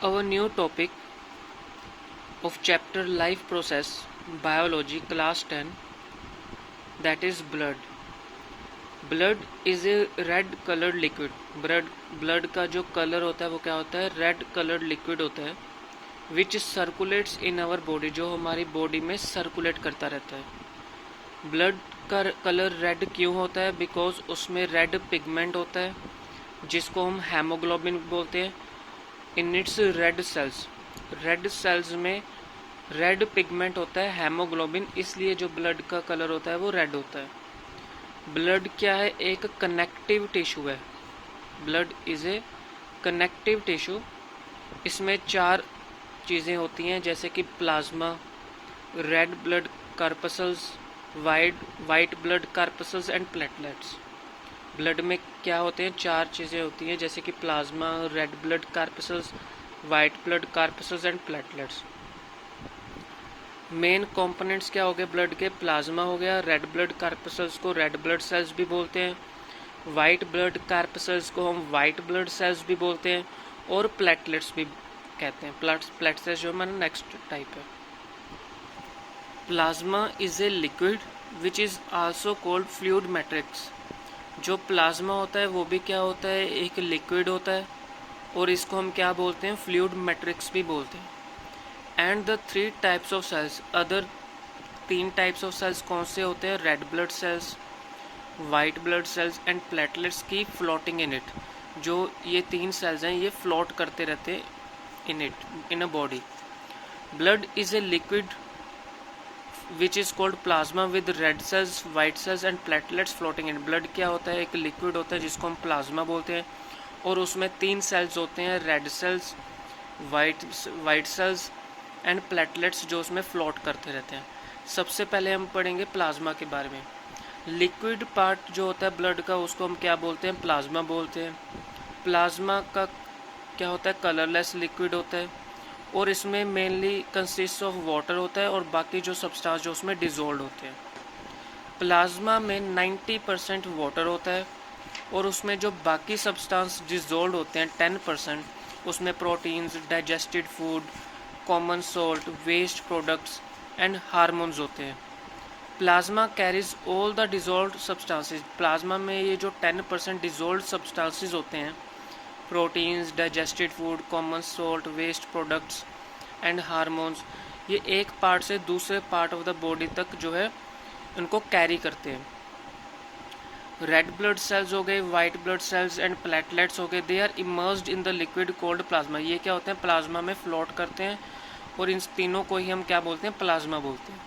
Our new topic of chapter Life Process Biology class 10, that is blood. Blood is a red colored liquid. Blood का जो colour होता है वो क्या होता है, रेड कलर्ड लिक्विड होता है, विच सर्कुलेट्स इन आवर बॉडी, जो हमारी बॉडी में सर्कुलेट करता रहता है। ब्लड का कलर रेड क्यों होता है? बिकॉज उसमें रेड पिगमेंट होता है जिसको हम हेमोग्लोबिन बोलते हैं। इन इट्स रेड सेल्स में रेड पिगमेंट होता है हेमोग्लोबिन, इसलिए जो ब्लड का कलर होता है वो रेड होता है। ब्लड क्या है? एक कनेक्टिव टिश्यू है। Blood is A connective tissue. इसमें 4 चीज़ें होती हैं, जैसे कि plasma, red blood corpuscles, white blood corpuscles and platelets. Blood में क्या होते हैं? 4 चीज़ें होती हैं, जैसे कि plasma, red blood corpuscles, white blood corpuscles and platelets. Main components क्या हो गए ब्लड के? प्लाज्मा हो गया, रेड ब्लड कार्पसल्स को रेड ब्लड सेल्स भी बोलते हैं, वाइट ब्लड कार्पसल्स को हम वाइट ब्लड सेल्स भी बोलते हैं, और प्लेटलेट्स भी कहते हैं। प्लेटलेट्स जो हमारा नेक्स्ट टाइप है। Plasma is a liquid which is also called fluid matrix. जो प्लाज्मा होता है वो भी क्या होता है? एक लिक्विड होता है, और इसको हम क्या बोलते हैं? फ्लूइड मैट्रिक्स भी बोलते हैं। And the 3 types of cells, other 3 types of cells कौन से होते हैं? Red blood cells, white blood cells and platelets की फ्लोटिंग इन इट। जो ये 3 सेल्स हैं ये फ्लोट करते रहते हैं in a body. Blood is a liquid which is called plasma with red cells, white cells and platelets floating in. Blood क्या होता है? एक लिक्विड होता है जिसको हम प्लाज्मा बोलते हैं, और उसमें 3 सेल्स होते हैं, red cells, white cells and platelets, जो उसमें फ्लोट करते रहते हैं। सबसे पहले हम पढ़ेंगे प्लाज्मा के बारे में। लिक्विड पार्ट जो होता है ब्लड का उसको हम क्या बोलते हैं? प्लाज्मा बोलते हैं। प्लाज्मा का क्या होता है? कलरलेस लिक्विड होता है, और इसमें मेनली कंसिस्ट ऑफ वाटर होता है, और बाकी जो सब्सटेंस जो उसमें डिजोल्व होते हैं। प्लाज्मा में 90% वाटर होता है, और उसमें जो बाकी सब्सटेंस डिजोल्व होते हैं 10%, उसमें proteins, digested food, common salt, waste products and hormones होते हैं। Plasma carries all the dissolved substances. Plasma में ये जो 10% डिजोल्व्ड सब्सटेंसेस होते हैं, proteins, digested food, common salt, waste products and hormones, ये एक पार्ट से दूसरे पार्ट ऑफ द बॉडी तक जो है उनको कैरी करते हैं। रेड ब्लड सेल्स हो गए, white blood cells and platelets हो गए, they are immersed in the liquid called plasma. ये क्या होते हैं? प्लाज्मा में फ्लोट करते हैं, और इन तीनों को ही हम क्या बोलते हैं? प्लाज्मा बोलते हैं।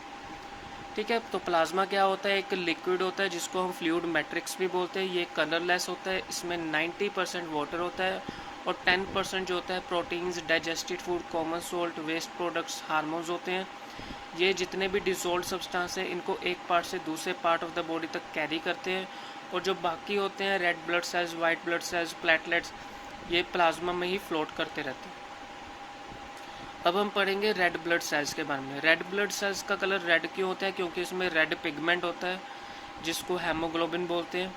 ठीक है, तो प्लाज्मा क्या होता है? एक लिक्विड होता है जिसको हम फ्लूइड मैट्रिक्स भी बोलते हैं। ये कलरलेस होता है, इसमें 90% वाटर होता है, और 10% जो होता है proteins, digested food, common salt, waste products, hormones होते हैं। ये जितने भी डिसॉल्व्ड सब्सटेंस हैं इनको एक पार्ट से दूसरे पार्ट ऑफ द बॉडी तक कैरी करते हैं, और जो बाकी होते हैं red blood cells, white blood sales, platelets, ये प्लाज्मा में ही फ्लोट करते रहते हैं। अब हम पढ़ेंगे रेड ब्लड सेल्स के बारे में। रेड ब्लड सेल्स का कलर रेड क्यों होता है? क्योंकि इसमें रेड पिगमेंट होता है जिसको हेमोग्लोबिन बोलते हैं।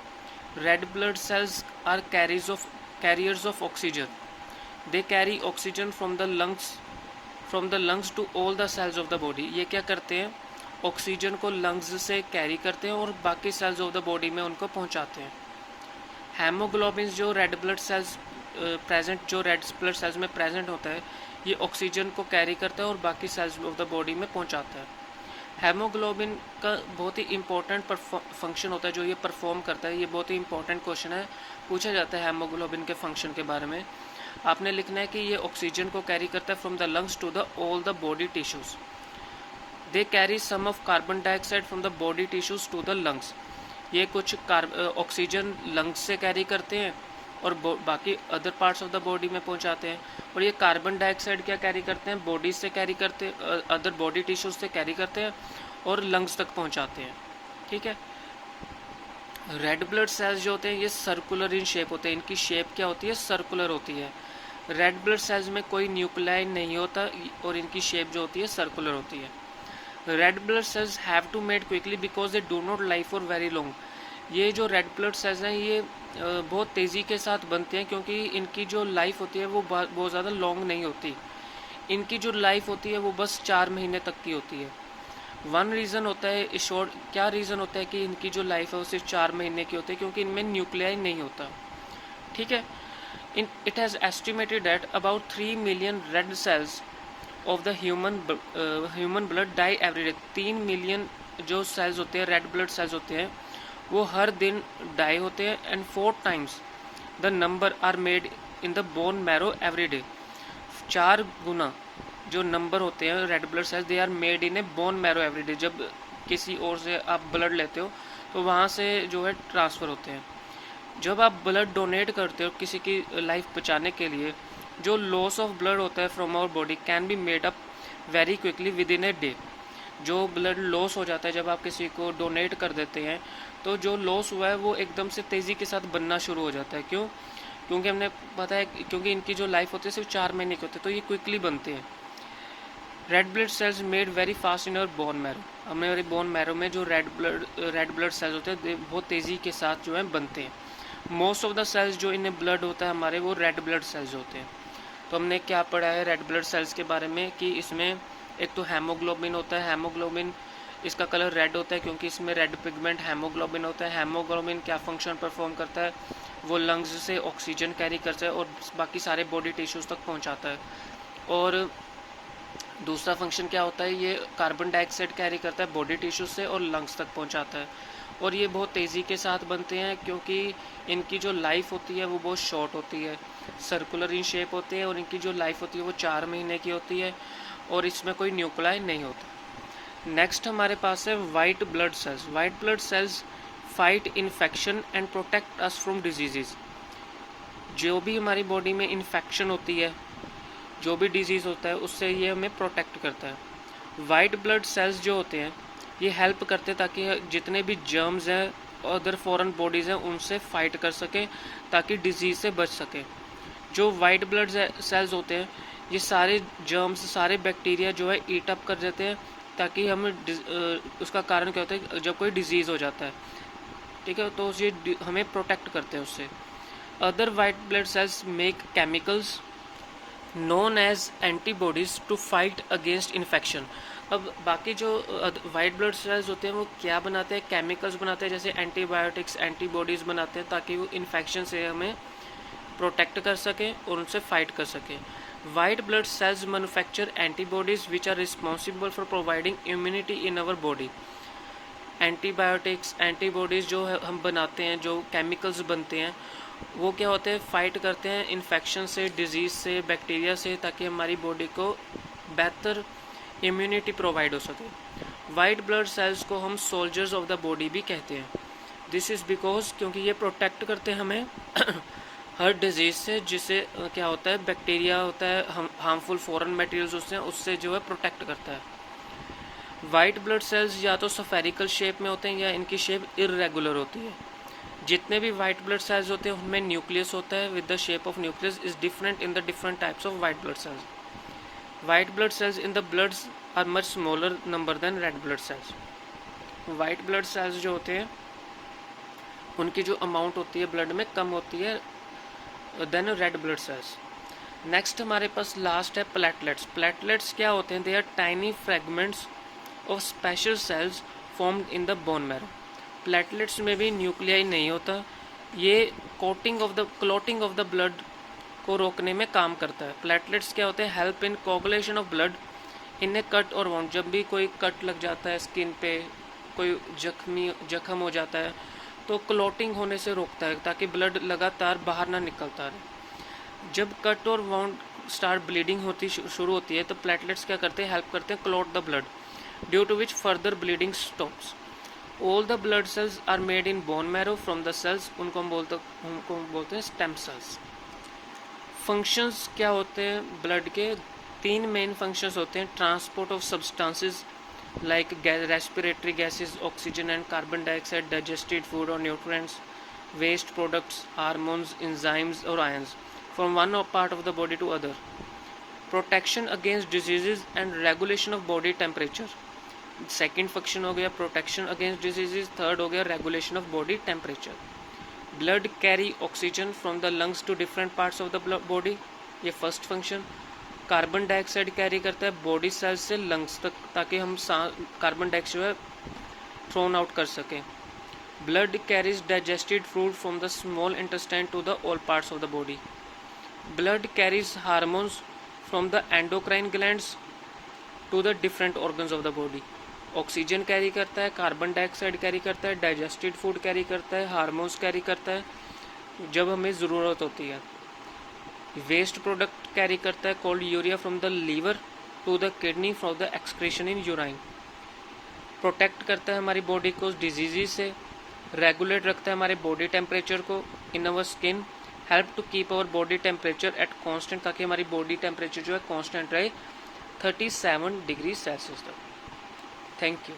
Red blood cells are carriers of oxygen. They carry oxygen from the lungs to all the cells of the body. ये क्या करते हैं? ऑक्सीजन को लंग्स से कैरी करते हैं और बाकी सेल्स ऑफ द बॉडी में उनको पहुंचाते हैं। हेमोग्लोबिन जो रेड ब्लड सेल्स में प्रेजेंट होता है, ये ऑक्सीजन को कैरी करता है और बाकी सेल्स ऑफ द बॉडी में पहुंचाता है। हेमोग्लोबिन का बहुत ही इंपॉर्टेंट फंक्शन होता है जो ये परफॉर्म करता है। ये बहुत ही इंपॉर्टेंट क्वेश्चन है, पूछा जाता है हेमोग्लोबिन के फंक्शन के बारे में। आपने लिखना है कि ये ऑक्सीजन को कैरी करता है from the lungs to the all the body tissues. They carry some of carbon dioxide from the body tissues to the lungs. ये कुछ ऑक्सीजन लंग्स से कैरी करते हैं और बाकी other parts of the body में पहुंचाते हैं। और ये कार्बन डाइऑक्साइड क्या कैरी करते हैं? बॉडी से कैरी करते हैं, अदर बॉडी टिश्यूज से कैरी करते हैं और लंग्स तक पहुंचाते हैं। ठीक है। रेड ब्लड सेल्स जो होते हैं ये सर्कुलर इन शेप होते हैं। इनकी शेप क्या होती है? सर्कुलर होती है। रेड ब्लड सेल्स में कोई न्यूक्लियाई नहीं होता, और इनकी शेप जो होती है सर्कुलर होती है। Red blood cells have to made quickly because they do not live for very long. ये जो रेड ब्लड सेल्स हैं ये बहुत तेज़ी के साथ बनते हैं, क्योंकि इनकी जो लाइफ होती है वो बहुत ज़्यादा लॉन्ग नहीं होती। इनकी जो लाइफ होती है वो बस 4 महीने तक की होती है। वन रीज़न होता है शॉर्ट, क्या रीज़न होता है कि इनकी जो लाइफ है वो सिर्फ 4 महीने की होती है, क्योंकि इनमें न्यूक्लियाई नहीं होता। ठीक है। It has estimated that about 3 million red cells of the human blood die every day. 3 million जो सेल्स होते हैं, रेड ब्लड सेल्स होते हैं, वो हर दिन डाई होते हैं। And 4 times the number are made in the bone marrow every day. 4 गुना जो नंबर होते हैं red blood cells, they are made in a bone marrow every day. जब किसी और से आप ब्लड लेते हो तो वहाँ से जो है ट्रांसफ़र होते हैं। जब आप ब्लड डोनेट करते हो किसी की लाइफ बचाने के लिए, जो लॉस ऑफ ब्लड होता है from our body can be made up very quickly within a day. जो ब्लड लॉस हो जाता है जब आप किसी को डोनेट कर देते हैं, तो जो लॉस हुआ है वो एकदम से तेज़ी के साथ बनना शुरू हो जाता है। क्यों? क्योंकि हमने पता है, क्योंकि इनकी जो लाइफ होती है सिर्फ 4 महीने की होती है, तो ये क्विकली बनते हैं। Red blood sales made very fast in our bone marrow. हमारे बोन मैरो में जो रेड ब्लड सेल्स होते हैं बहुत तेज़ी के साथ जो है बनते हैं। मोस्ट ऑफ द सेल्स जो इनमें ब्लड होता है हमारे, वो रेड ब्लड सेल्स होते हैं। तो हमने क्या पढ़ा है रेड ब्लड सेल्स के बारे में कि इसमें एक तो हेमोग्लोबिन होता है। हेमोग्लोबिन, इसका कलर रेड होता है क्योंकि इसमें रेड पिगमेंट हेमोग्लोबिन होता है। हेमोग्लोबिन क्या फंक्शन परफॉर्म करता है? वो लंग्स से ऑक्सीजन कैरी करता है और बाकी सारे बॉडी टिश्यूज़ तक पहुंचाता है। और दूसरा फंक्शन क्या होता है? ये कार्बन डाइऑक्साइड कैरी करता है बॉडी टिश्यूज से और लंग्स तक पहुंचाता है। और ये बहुत तेज़ी के साथ बनते हैं क्योंकि इनकी जो लाइफ होती है वो बहुत शॉर्ट होती है, सर्कुलर इन शेप होते हैं, और इनकी जो लाइफ होती है वो 4 महीने की होती है और इसमें कोई न्यूक्लियाई नहीं होता। नेक्स्ट हमारे पास है white blood cells. White blood sales fight infection and protect us from disease. जो भी हमारी बॉडी में इन्फेक्शन होती है, जो भी डिजीज़ होता है, उससे ये हमें प्रोटेक्ट करता है। वाइट ब्लड सेल्स जो होते हैं ये हेल्प करते हैं ताकि जितने भी जर्म्स हैं, अदर फॉरेन बॉडीज़ हैं, उनसे फाइट कर सकें ताकि डिजीज़ से बच सकें। जो वाइट ब्लड सेल्स होते हैं ये सारे जर्म्स, सारे बैक्टीरिया जो है ईट अप कर देते हैं ताकि हमें उसका कारण क्या होता है? जब कोई डिजीज़ हो जाता है, ठीक है, तो ये हमें प्रोटेक्ट करते हैं उससे। Other white blood cells make chemicals known as antibodies to fight against infection. अब बाकी जो वाइट ब्लड सेल्स होते हैं वो क्या बनाते हैं? केमिकल्स बनाते हैं, जैसे एंटीबायोटिक्स, एंटीबॉडीज़ बनाते हैं ताकि वो इन्फेक्शन से हमें प्रोटेक्ट कर सकें और उनसे फाइट कर सकें। White blood cells manufacture antibodies which are responsible for providing immunity in our body. Antibiotics, antibodies जो है हम बनाते हैं, जो केमिकल्स बनते हैं, वो क्या होते हैं? फाइट करते हैं इन्फेक्शन से, डिजीज़ से, बैक्टीरिया से, ताकि हमारी बॉडी को बेहतर इम्यूनिटी प्रोवाइड हो सके। वाइट ब्लड सेल्स को हम सोल्जर्स ऑफ द बॉडी भी कहते हैं। दिस इज़ बिकॉज क्योंकि ये प्रोटेक्ट करते हैं हमें हर डिजीज़ से, जिससे क्या होता है? बैक्टीरिया होता है, हम हार्मफुल फॉरेन मटेरियल्स होते हैं, उससे जो है प्रोटेक्ट करता है। वाइट ब्लड सेल्स या तो स्फेरिकल शेप में होते हैं या इनकी शेप इरेगुलर होती है। जितने भी वाइट ब्लड सेल्स होते हैं उनमें न्यूक्लियस होता है with the shape of nucleus is different in the different types of white blood cells. White blood cells in the bloods are much smaller number than red blood cells. White blood cells जो होते हैं उनकी जो amount होती है blood में कम होती है than red blood cells. Next हमारे पास लास्ट है प्लेटलेट्स। प्लेटलेट्स क्या होते हैं? They are tiny fragments of special cells formed in the bone marrow. Platelets में भी न्यूक्लियाई नहीं होता। ये क्लॉटिंग ऑफ द ब्लड को रोकने में काम करता है। प्लेटलेट्स क्या होते हैं? Help in coagulation of blood in A cut और वाउंड। जब भी कोई कट लग जाता है स्किन पे, कोई जख्म हो जाता है, तो क्लॉटिंग होने से रोकता है ताकि ब्लड लगातार बाहर ना निकलता रहे। जब कट और वाउंड स्टार्ट ब्लीडिंग होती शुरू होती है तो प्लेटलेट्स क्या करते हैं? हेल्प करते हैं clot the blood, due to which further bleeding stops. All the blood cells are made in bone marrow from the cells, उनको हम बोलते हैं स्टेम सेल्स। फंक्शंस क्या होते हैं ब्लड के? 3 मेन फंक्शंस होते हैं। Transport of substances like respiratory gases, oxygen and carbon dioxide, digested food और nutrients, waste products, hormones, enzymes और ions from one part of the body to other. Protection against diseases and regulation of body temperature. Second function हो गया protection against diseases. Third हो गया regulation of body temperature. Blood carry oxygen from the lungs to different parts of the body, ये first function. Carbon dioxide carry करता है body cells से lungs तक, ताकि हम कार्बन डाइऑक्साइड जो है थ्रोन आउट कर सकें। Blood carries digested food from the small intestine to the all parts of the body. Blood carries hormones from the endocrine glands to the different organs of the body. Oxygen carry करता है, carbon dioxide carry करता है, digested food carry करता है, hormones carry करता है जब हमें ज़रूरत होती है। वेस्ट प्रोडक्ट कैरी करता है called urea from the liver to the kidney from the excretion in urine. Protect करता है हमारी बॉडी को डिजीज़ से, रेगुलेट रखता है हमारे बॉडी टेम्परेचर को in our skin, help to keep our body temperature at constant, ताकि हमारी बॉडी टेम्परेचर जो है कांस्टेंट रहे 37 डिग्री सेल्सियस तक। Thank you.